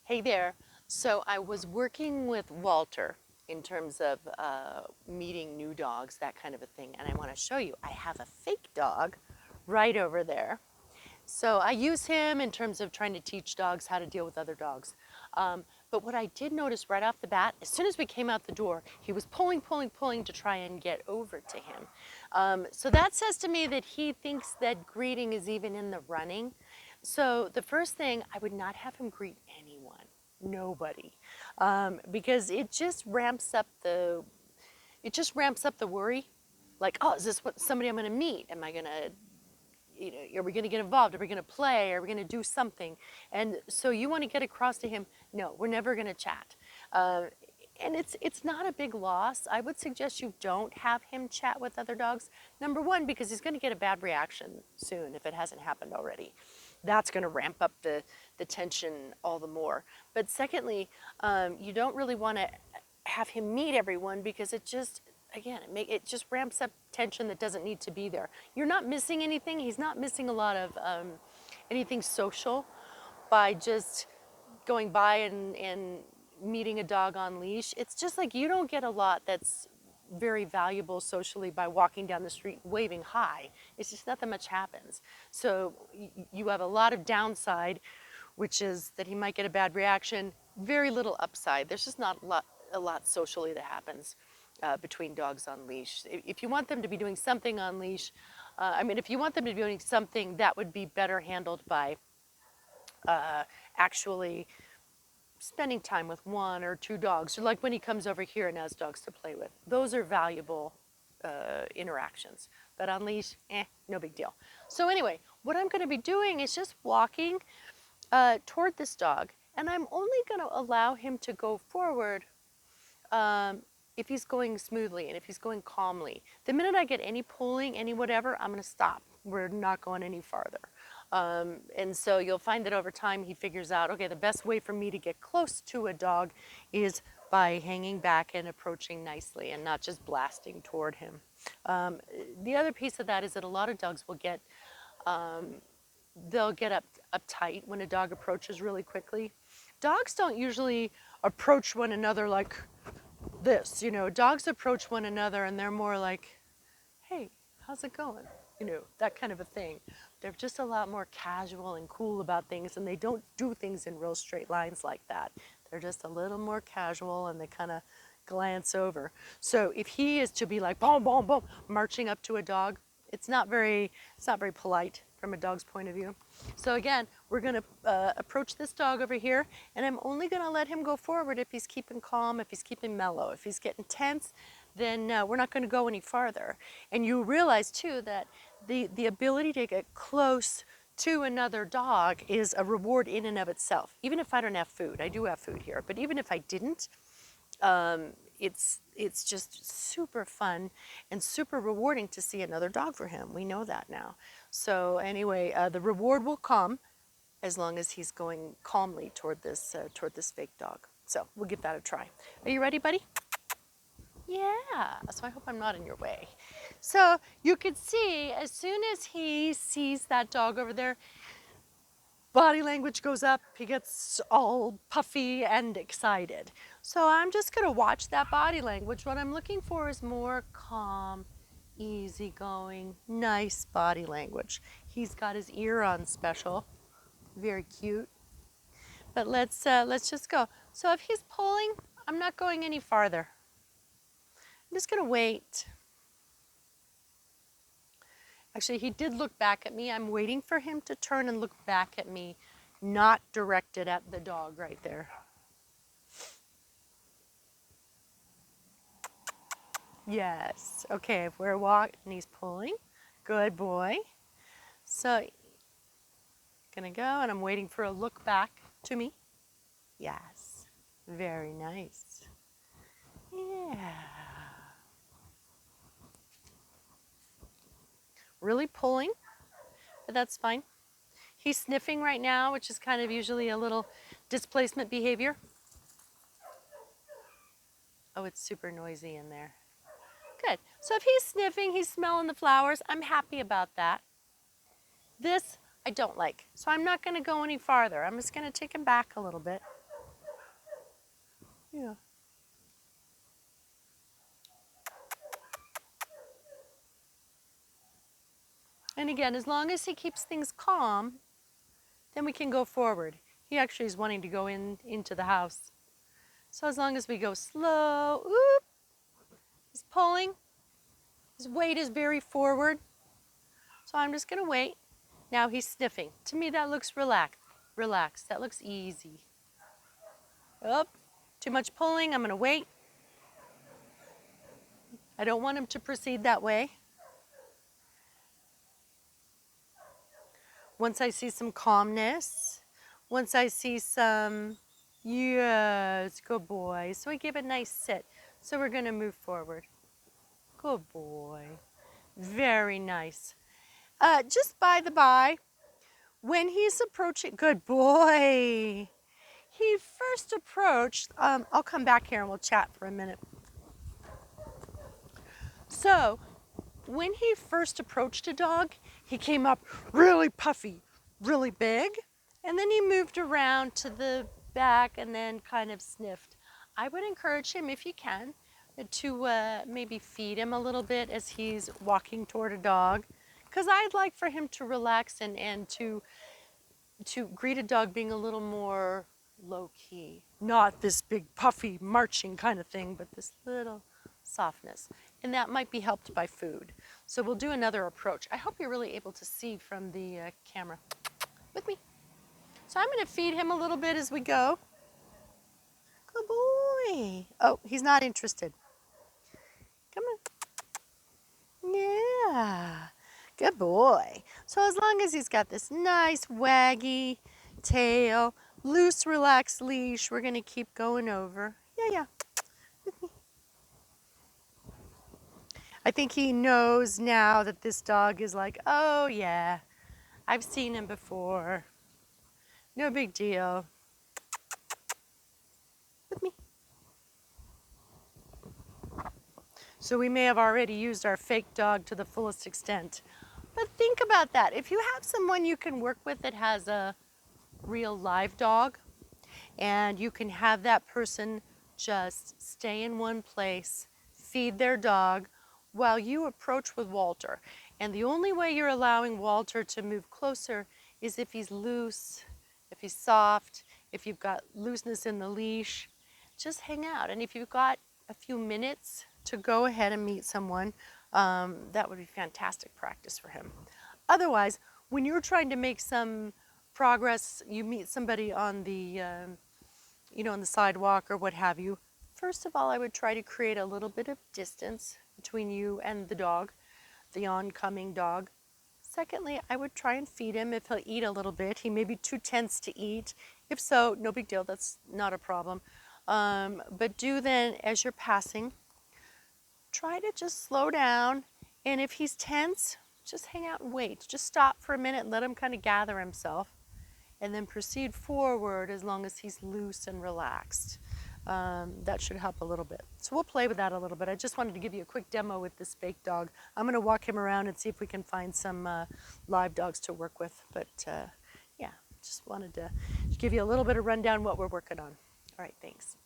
Hey there. So I was working with Walter in terms of meeting new dogs, that kind of a thing. And I want to show you, I have a fake dog right over there. So I use him in terms of trying to teach dogs how to deal with other dogs. But what I did notice right off the bat, as soon as we came out the door, he was pulling, pulling, pulling to try and get over to him. So that says to me that he thinks that greeting is even in the running. So the first thing, I would not have him greet anyone, nobody, because it just ramps up the worry. Like, oh, is this what somebody I'm going to meet? Am I going to are we going to get involved? Are we going to play? Are we going to do something? And so you want to get across to him, no, we're never going to chat. And it's not a big loss. I would suggest you don't have him chat with other dogs. Number one, because he's going to get a bad reaction soon if it hasn't happened already. That's going to ramp up the tension all the more. But secondly, you don't really want to have him meet everyone because it just, again, it just ramps up tension that doesn't need to be there. You're not missing anything. He's not missing a lot of anything social by just going by and meeting a dog on leash. It's just like you don't get a lot that's very valuable socially by walking down the street waving hi. It's just not that much happens. So you have a lot of downside, which is that he might get a bad reaction, very little upside. There's just not a lot socially that happens between dogs on leash. If you want them to be doing something on leash, if you want them to be doing something, that would be better handled by actually spending time with one or two dogs, or like when he comes over here and has dogs to play with. Those are valuable interactions. But on leash, no big deal. So anyway, what I'm going to be doing is just walking toward this dog, and I'm only going to allow him to go forward if he's going smoothly and if he's going calmly. The minute I get any pulling, any whatever, I'm going to stop. We're not going any farther. And so you'll find that over time he figures out, okay, the best way for me to get close to a dog is by hanging back and approaching nicely and not just blasting toward him. The other piece of that is that a lot of dogs will get, they'll get uptight when a dog approaches really quickly. Dogs don't usually approach one another like this, dogs approach one another and they're more like, hey, how's it going? That kind of a thing. They're just a lot more casual and cool about things, and they don't do things in real straight lines like that. They're just a little more casual and they kind of glance over. So if he is to be like boom, boom, boom, marching up to a dog, it's not very polite from a dog's point of view. So again, we're going to approach this dog over here, and I'm only going to let him go forward if he's keeping calm, if he's keeping mellow. If he's getting tense, then we're not going to go any farther. And you realize too that the ability to get close to another dog is a reward in and of itself. Even if I don't have food, I do have food here, but even if I didn't, it's just super fun and super rewarding to see another dog for him. We know that now. So anyway, the reward will come as long as he's going calmly toward this fake dog. So we'll give that a try. Are you ready, buddy? Yeah, so I hope I'm not in your way. So you could see as soon as he sees that dog over there, body language goes up, he gets all puffy and excited. So I'm just gonna watch that body language. What I'm looking for is more calm, easygoing, nice body language. He's got his ear on special, very cute. But let's just go. So if he's pulling, I'm not going any farther. I'm just gonna wait. Actually, he did look back at me. I'm waiting for him to turn and look back at me, not directed at the dog right there. Yes. Okay, if we're walking and he's pulling, good boy. So, gonna go, and I'm waiting for a look back to me. Yes. Very nice. Yeah. Really pulling, but that's fine. He's sniffing right now, which is kind of usually a little displacement behavior. Oh, it's super noisy in there. Good. So if he's sniffing, he's smelling the flowers, I'm happy about that. This I don't like, so I'm not going to go any farther. I'm just going to take him back a little bit. Yeah. And again, as long as he keeps things calm, then we can go forward. He actually is wanting to go into the house. So as long as we go slow, oop, he's pulling. His weight is very forward. So I'm just gonna wait. Now he's sniffing. To me, that looks relaxed. Relaxed. That looks easy. Up. Too much pulling. I'm gonna wait. I don't want him to proceed that way. Once I see some calmness, once I see some, yes, good boy. So we give a nice sit. So we're gonna move forward. Good boy. Very nice. Just by the by, when he's approaching, good boy. He first approached, I'll come back here and we'll chat for a minute. So, when he first approached a dog, he came up really puffy, really big, and then he moved around to the back and then kind of sniffed. I would encourage him, if you can, to maybe feed him a little bit as he's walking toward a dog, because I'd like for him to relax and to greet a dog being a little more low-key. Not this big puffy marching kind of thing, but this little softness. And that might be helped by food. So we'll do another approach. I hope you're really able to see from the camera. With me. So I'm going to feed him a little bit as we go. Good boy. Oh, he's not interested. Come on. Yeah. Good boy. So as long as he's got this nice waggy tail, loose, relaxed leash, we're going to keep going over. Yeah. I think he knows now that this dog is like, oh yeah, I've seen him before. No big deal. With me. So we may have already used our fake dog to the fullest extent. But think about that. If you have someone you can work with that has a real live dog, and you can have that person just stay in one place, feed their dog, while you approach with Walter. And the only way you're allowing Walter to move closer is if he's loose, if he's soft, if you've got looseness in the leash. Just hang out. And if you've got a few minutes to go ahead and meet someone, that would be fantastic practice for him. Otherwise, when you're trying to make some progress, you meet somebody on the on the sidewalk or what have you, first of all, I would try to create a little bit of distance between you and the dog, the oncoming dog. Secondly, I would try and feed him if he'll eat a little bit. He may be too tense to eat. If so, no big deal. That's not a problem. But do then, as you're passing, try to just slow down. And if he's tense, just hang out and wait. Just stop for a minute and let him kind of gather himself. And then proceed forward as long as he's loose and relaxed. That should help a little bit. So we'll play with that a little bit. I just wanted to give you a quick demo with this fake dog. I'm going to walk him around and see if we can find some live dogs to work with. But yeah, just wanted to give you a little bit of rundown what we're working on. All right, thanks.